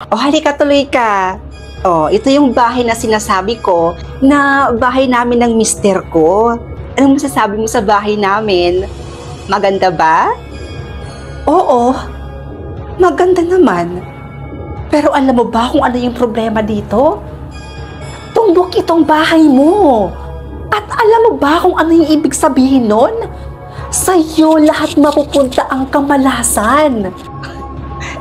O halika tuloy ka. Ito yung bahay na sinasabi ko na bahay namin ng mister ko. Anong masasabi mo sa bahay namin? Maganda ba? Oo, maganda naman. Pero alam mo ba kung ano yung problema dito? Tumbok itong bahay mo. At alam mo ba kung ano yung ibig sabihin nun? Sa'yo lahat mapupunta ang kamalasan.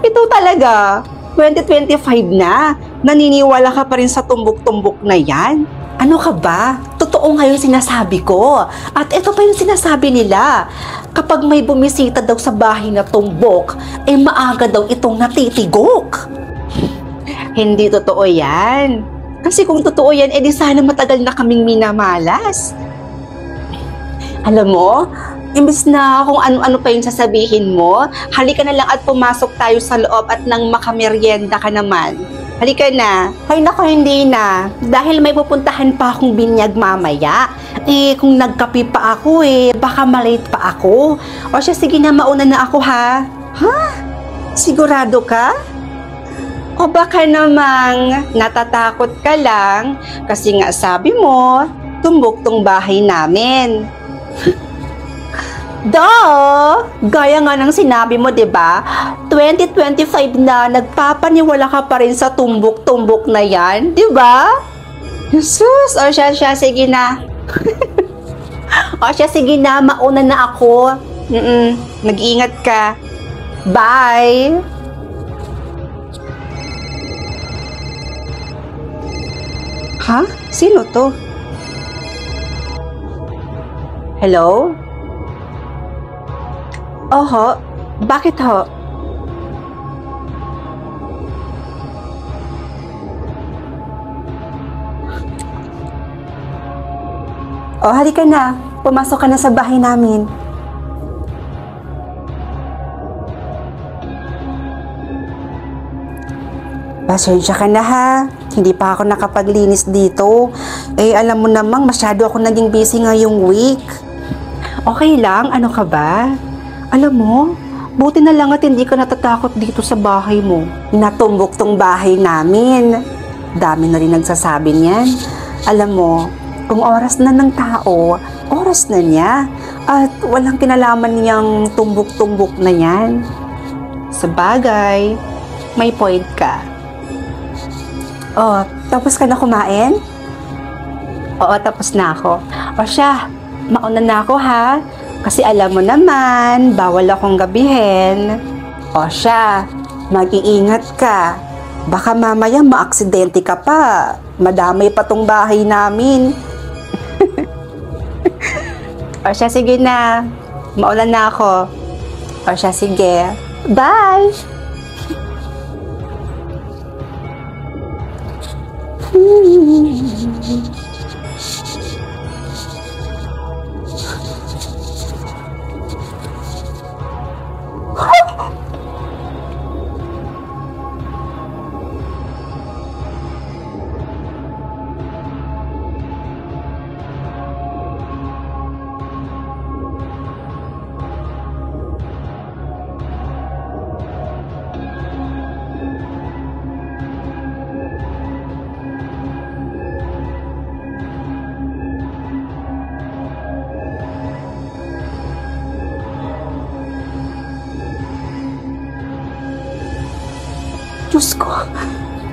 Ito talaga. 2025 na, naniniwala ka pa rin sa tumbok-tumbok na yan? Ano ka ba? Totoo nga yung sinasabi ko. At ito pa yung sinasabi nila. Kapag may bumisita daw sa bahay na tumbok, maaga daw itong natitigok. Hindi totoo yan. Kasi kung totoo yan, di sana matagal na kaming minamalas. Alam mo, imbes na kung ano-ano pa yung sasabihin mo, halika na lang at pumasok tayo sa loob at nang makameryenda ka naman. Halika na. Ay nako, hindi na. Dahil may pupuntahan pa akong binyag mamaya. Kung nagkape pa ako baka malate pa ako. O siya, sige na, mauna na ako ha. Ha? Sigurado ka? O baka namang natatakot ka lang kasi nga sabi mo, tumbok tong bahay namin. Gaya nga ng sinabi mo, 'di ba? 2025 na, nagpapaniwala ka pa rin sa tumbok-tumbok na 'yan, 'di ba? Jesus, o siya, sige na. O siya, sige na, mauna na ako. Mag-ingat ka. Bye. Ha? Sino to? Hello? Oho, bakit ho? Halika na. Pumasok ka na sa bahay namin. Pasensya ka na ha. Hindi pa ako nakapaglinis dito. Alam mo namang masyado ako naging busy ngayong week. Okay lang, ano ka ba? Alam mo, buti na lang at hindi ka natatakot dito sa bahay mo. Natumbok tong bahay namin. Dami na rin nagsasabi niyan. Alam mo, kung oras na ng tao, oras na niya. At walang kinalaman niyang tumbok-tumbok na yan. Sa bagay, may point ka. Tapos ka na kumain? Oo, tapos na ako. O siya, mauna na ako ha. Kasi alam mo naman, bawal akong gabihin. O siya, mag-iingat ka. Baka mamaya maaksidente ka pa. Madamay pa tong bahay namin. O siya, sige na. Mauna na ako. O siya, sige. Bye!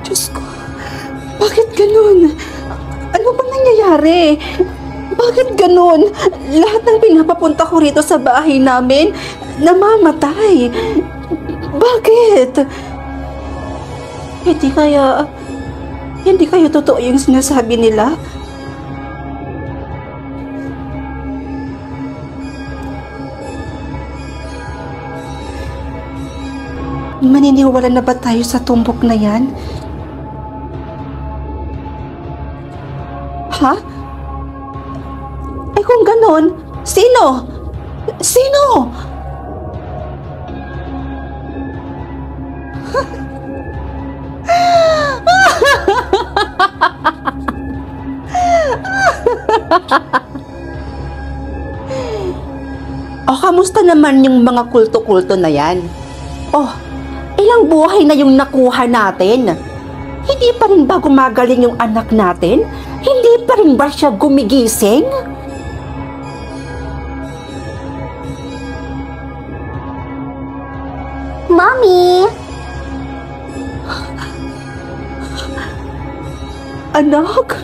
Diyos ko, bakit ganun? Ano ba nangyayari? Bakit ganun? Lahat ng pinapapunta ko rito sa bahay namin, namamatay. Bakit? Hindi kaya totoo yung sinasabi nila? Maniniwala na ba tayo sa tumbok na yan? Ha? Kung ganon, sino? Sino? Kamusta naman yung mga kulto-kulto na yan? Ilang buhay na yung nakuha natin. Hindi pa rin ba gumagaling yung anak natin? Hindi pa rin ba siya gumigising? Mommy! Anak?